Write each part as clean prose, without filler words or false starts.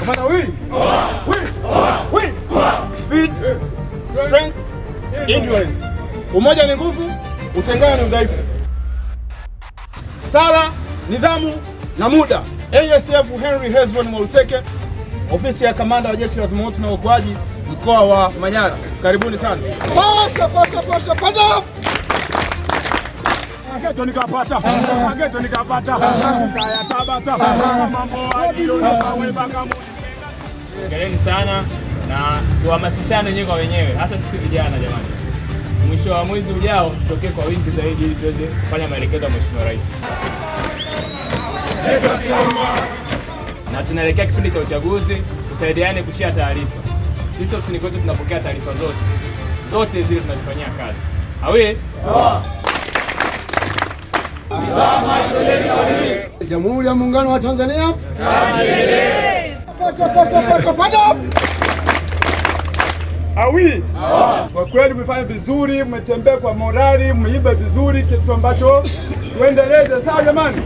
Kamanda, speed, strength, endurance. Umoja ni nguvu, utengano ni udhaifu. Sala, nidhamu na muda. ASF Henry Hezron Mwaluseke, ofisi ya kamanda wa jeshi la zimamoto na uokoaji mkoa wa Manyara. Karibuni sana. Pasha pada. Ageto nikapata. Kaya tabata. Mambo ajilo na kawe baka. Hongereni sana na tuhamasishane wenyewe kwa wenyewe, hasa sisi vijana jamani. Mwisho wa mwezi ujao tutokee kwa wingi zaidi ili tuweze kufanya maelekezo ya Mheshimiwa Rais. Na tunaelekea kipindi cha uchaguzi, tusaidiane kushare taarifa. Sisi ofisini kwetu tunapokea taarifa zote zile tunazifanyia kazi. Awe? Jamhuri ya Muungano wa Tanzania. Awi. Kwa kweli mmefanya vizuri, mmetembea kwa morali, mmeiba vizuri, kitu ambacho tuendeleze. Sawa jamani?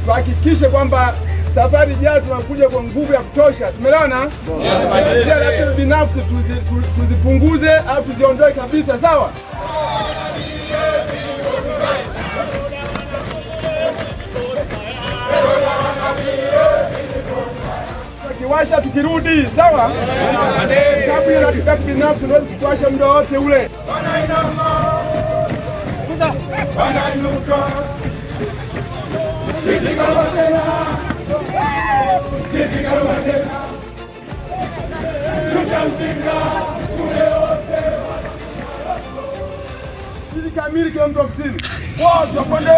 Tuhakikishe kwamba safari ijayo tunakuja kwa nguvu ya kutosha. Tumeelewana? Zile binafsi tuzipunguze au tuziondoe kabisa, sawa? Kiwasha tukirudi, sawa? Sababu ya ratiba binafsi ndio tuwasha muda wote ule. Kamili kwa mtu ofisini. Wote wapande.